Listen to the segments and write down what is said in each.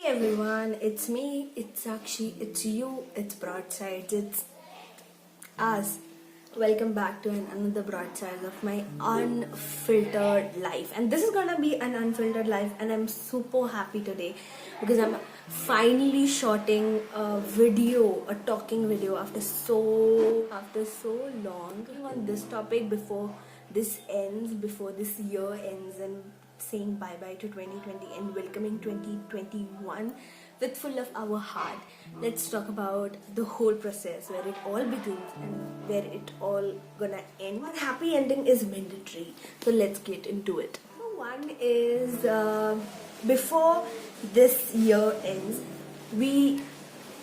Hey everyone, it's me, it's Sakshi, it's you, it's Broadsides, it's us. Welcome back to another Broadsides of my unfiltered life. And this is gonna be an unfiltered life, and I'm super happy today because I'm finally shooting a video, a talking video after so long. On this topic before this ends, before this year ends, and saying bye bye to 2020 and welcoming 2021 with full of our heart. Let's talk about the whole process, where it all begins and where it all gonna end. One happy ending is mandatory, so let's get into it. One is before this year ends, we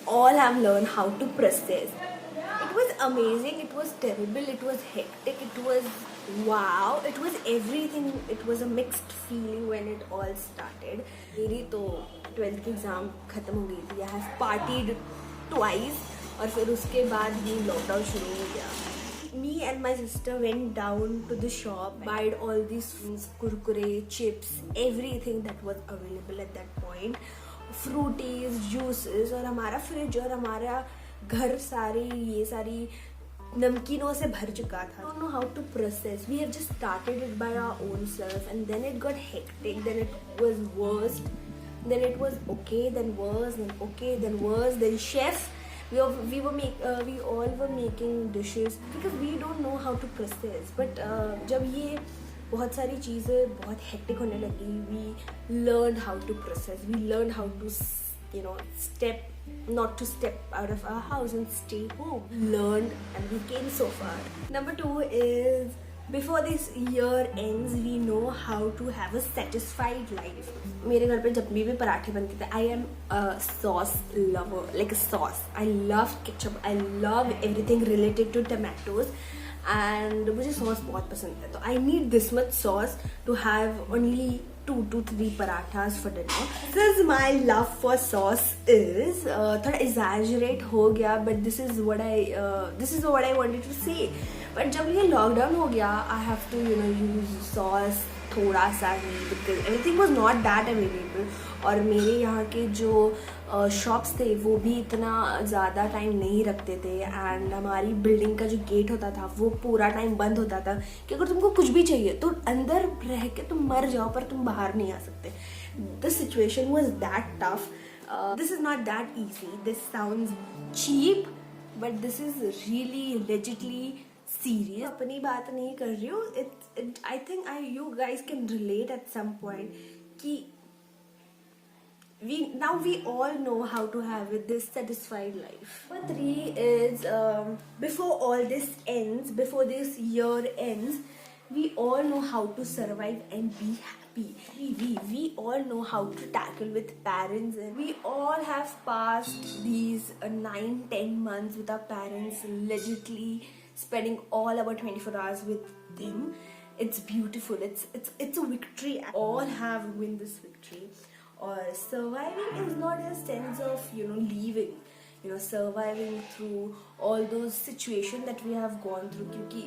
all have learned how to process. It was amazing, it was terrible, it was hectic, it was wow, it was everything. It was a mixed feeling when it all started. मेरी तो 12th की exam खत्म हो गई थी. I have partied twice और फिर उसके बाद ही लॉकडाउन शुरू हो गया. Me and my sister went down to the shop, bought all these foods, kurkure, chips, everything that was available at that point. Fruities, juices, और हमारा फ्रिज और हमारा घर सारी नमकीनों से भर चुका था. I don't know how to process. We have just started it by our own self, and then it got hectic, then it was worse, then it was okay, then worse, then okay, then worse, then chef. We all were making dishes because we don't know how to process. But जब ये बहुत सारी चीज़ें बहुत hectic होने लगी, we learned how to process. We learned how to not to step out of our house and stay home. Learned, and we came so far. Number 2 is before this year ends, we know how to have a satisfied life. मेरे घर पे जब भी पराठे बनते थे, I am a sauce lover, like a sauce. I love ketchup. I love everything related to tomatoes. And मुझे sauce बहुत पसंद है. तो I need this much sauce to have only 2 to 3 parathas for dinner. This is my love for sauce is थोड़ा exaggerate हो गया, but this is what I wanted to say. But जब ये lockdown हो गया, I have to use sauce थोड़ा सा ही because everything was not that available. और मेरे यहाँ के जो शॉप्स थे वो भी इतना ज़्यादा टाइम नहीं रखते थे, एंड हमारी बिल्डिंग का जो गेट होता था वो पूरा टाइम बंद होता था कि अगर तुमको कुछ भी चाहिए तो अंदर रह के तुम मर जाओ पर तुम बाहर नहीं आ सकते. The situation was that tough. This is not that easy. This sounds cheap but this is really legitly serious. अपनी बात नहीं कर रही हूँ. I think you guys can relate at some point कि we all know how to have this satisfied life. Number 3 is before all this ends, before this year ends, we all know how to survive and be happy. We all know how to tackle with parents, and we all have passed these 9-10 months with our parents, legitly spending all our 24 hours with them. It's beautiful. It's a victory. All have win this victory. Or surviving is not a sense of leaving, surviving through all those situations that we have gone through. क्योंकि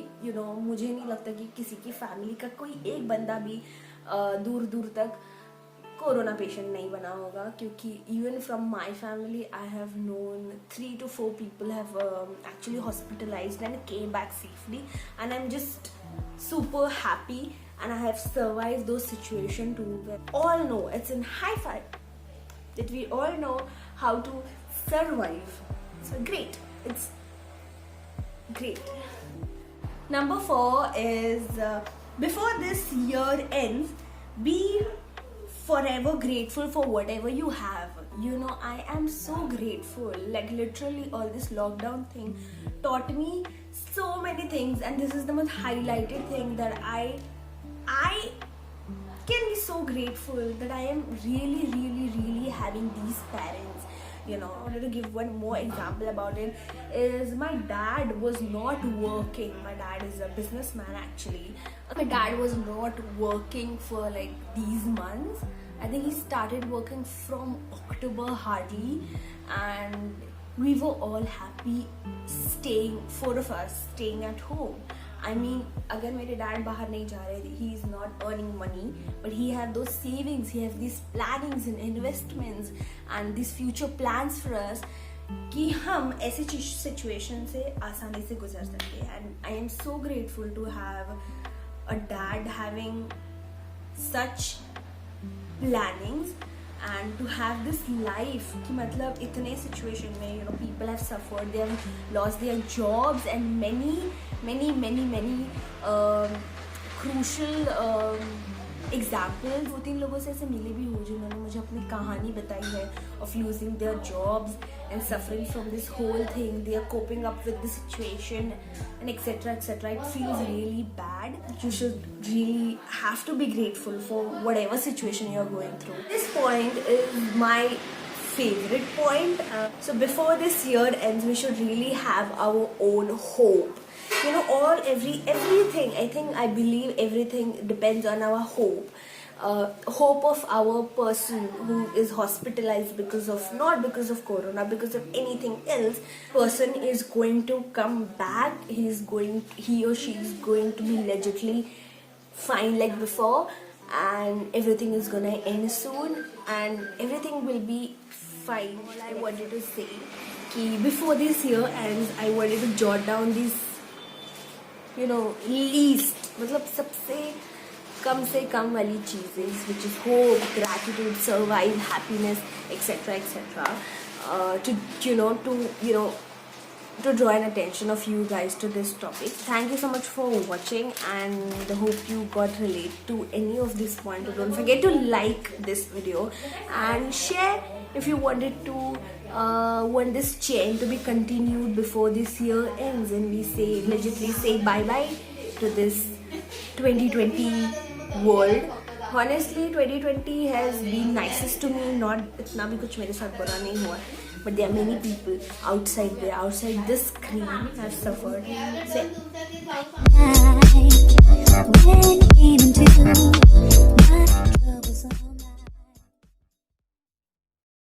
मुझे नहीं लगता कि किसी की family का कोई एक बंदा भी दूर तक कोरोना पेशेंट नहीं बना होगा. क्योंकि even from my family I have known 3 to 4 people have actually hospitalized and came back safely, and I'm just super happy, and I have survived those situations too. We all know, it's in high five that we all know how to survive. So great, it's great. Number 4 is before this year ends, be forever grateful for whatever you have. I am so grateful. Like literally all this lockdown thing taught me so many things, and this is the most highlighted thing that I can be so grateful that I am really having these parents. I wanted to give one more example about it. Is my dad was not working. My dad is a businessman actually. My dad was not working for like these months. I think he started working from October hardly, and we were all happy staying, 4 of us staying at home. I mean, अगर मेरे dad बाहर नहीं जा रहे, he is not earning money, but he have those savings, he have these plannings and investments and these future plans for us कि हम ऐसे situation से आसानी से गुजर सके. And I am so grateful to have a dad having such plannings and to have this life कि मतलब इतने situation में people have suffered, they have lost their jobs and many crucial example 2-3 लोगों से ऐसे मिले भी हो जिन्होंने मुझे अपनी कहानी बताई है of losing their jobs and suffering from this whole thing. They are coping up with the situation and etc. It feels really bad. You should really have to be grateful for whatever situation you are going through. This point is my favorite point. So before this year ends, we should really have our own hope. Everything, I believe everything depends on our hope. Hope of our person who is hospitalized not because of corona, because of anything else. Person is going to come back. He or she is going to be legitimately fine like before, and everything is gonna end soon and everything will be fine. All I wanted to say कि before this year ends, I wanted to jot down these least मतलब सबसे कम से कम वाली चीजें, which is hope, gratitude, survive, happiness, etc. To draw an attention of you guys to this topic. Thank you so much for watching and hope you got relate to any of this point. Don't forget to like this video and share if you wanted to want this chain to be continued before this year ends and we legitimately say bye bye to this 2020 world. Honestly, 2020 has been nicest to me. Not इतना भी कुछ मेरे साथ बुरा नहीं हुआ, but there are many people outside this screen have suffered. So,